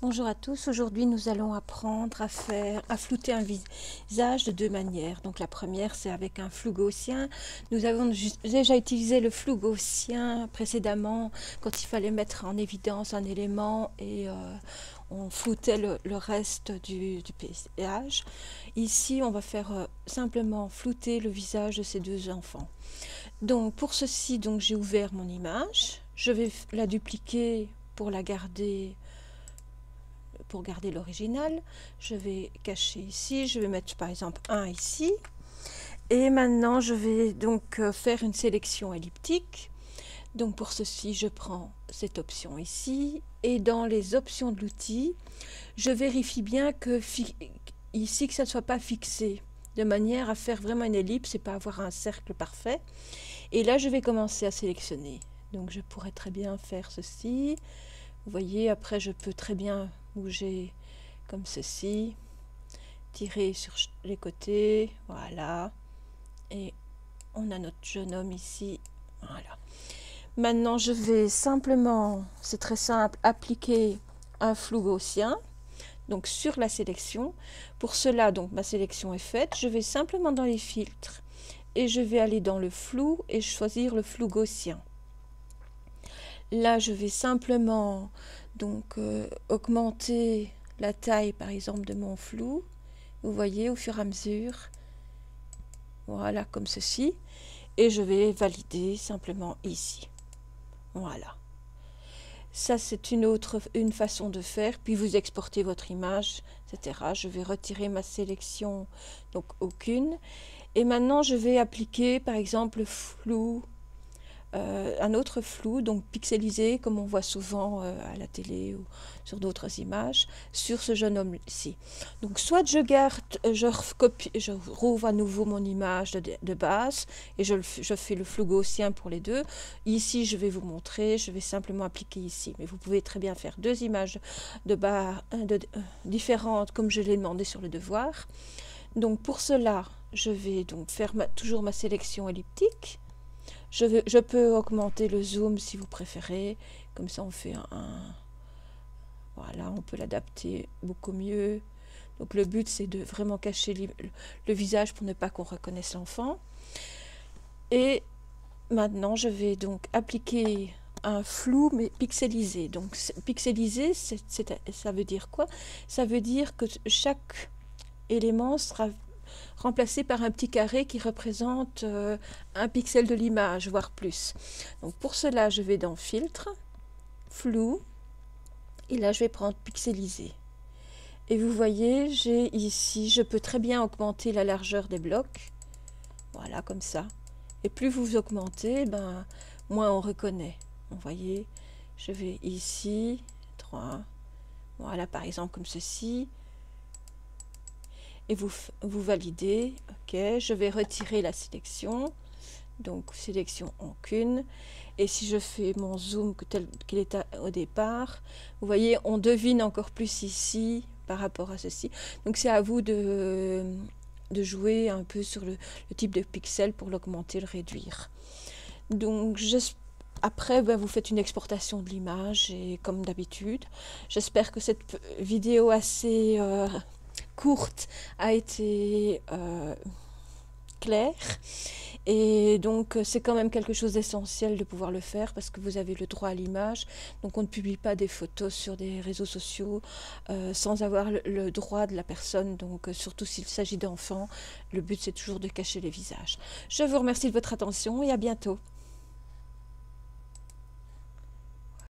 Bonjour à tous, aujourd'hui nous allons apprendre à flouter un visage de deux manières. Donc la première c'est avec un flou gaussien. Nous avons déjà utilisé le flou gaussien précédemment quand il fallait mettre en évidence un élément et on floutait le reste du paysage. Ici on va faire simplement flouter le visage de ces deux enfants. Donc pour ceci, j'ai ouvert mon image, je vais la dupliquer pour la garder. Pour garder l'original, je vais cacher ici, je vais mettre par exemple un ici. Et maintenant, je vais donc faire une sélection elliptique. Donc pour ceci, je prends cette option ici. Et dans les options de l'outil, je vérifie bien que ici, que ça ne soit pas fixé, de manière à faire vraiment une ellipse et pas avoir un cercle parfait. Et là, je vais commencer à sélectionner. Donc je pourrais très bien faire ceci. Vous voyez, après, je peux très bien bouger comme ceci, tirer sur les côtés, voilà, et on a notre jeune homme ici, voilà. Maintenant je vais simplement, c'est très simple, appliquer un flou gaussien, donc sur la sélection. Pour cela, donc ma sélection est faite, je vais simplement dans les filtres, et je vais aller dans le flou, et choisir le flou gaussien. Là, je vais simplement augmenter la taille, par exemple, de mon flou. Vous voyez, au fur et à mesure. Voilà, comme ceci. Et je vais valider simplement ici. Voilà. Ça, c'est une façon de faire. Puis vous exportez votre image, etc. Je vais retirer ma sélection, donc aucune. Et maintenant, je vais appliquer, par exemple, le flou. Un autre flou, donc pixelisé, comme on voit souvent à la télé ou sur d'autres images, sur ce jeune homme-ci. Donc soit je garde, je rouvre à nouveau mon image de base et je fais le flou gaussien pour les deux. Ici, je vais vous montrer, je vais simplement appliquer ici. Mais vous pouvez très bien faire deux images différentes, comme je l'ai demandé sur le devoir. Donc pour cela, je vais donc faire toujours ma sélection elliptique. Je peux augmenter le zoom si vous préférez, comme ça on fait voilà, on peut l'adapter beaucoup mieux. Donc le but c'est de vraiment cacher le visage pour ne pas qu'on reconnaisse l'enfant. Et maintenant je vais donc appliquer un flou mais pixelisé. Donc pixelisé, ça veut dire quoi? Ça veut dire que chaque élément sera remplacé par un petit carré qui représente un pixel de l'image, voire plus. Donc pour cela, je vais dans Filtre, Flou, et là je vais prendre Pixeliser. Et vous voyez, j'ai ici, je peux très bien augmenter la largeur des blocs, voilà, comme ça. Et plus vous augmentez, moins on reconnaît. Vous voyez, je vais ici, 3, voilà, par exemple comme ceci. Et vous validez, ok, je vais retirer la sélection, donc sélection aucune, et si je fais mon zoom tel qu'il est au départ, vous voyez, on devine encore plus ici par rapport à ceci, donc c'est à vous de jouer un peu sur le type de pixel pour l'augmenter, le réduire. Donc après, vous faites une exportation de l'image, et comme d'habitude, j'espère que cette vidéo assez courte a été claire, et donc c'est quand même quelque chose d'essentiel de pouvoir le faire parce que vous avez le droit à l'image, donc on ne publie pas des photos sur des réseaux sociaux sans avoir le droit de la personne, donc surtout s'il s'agit d'enfants, le but c'est toujours de cacher les visages. Je vous remercie de votre attention et à bientôt.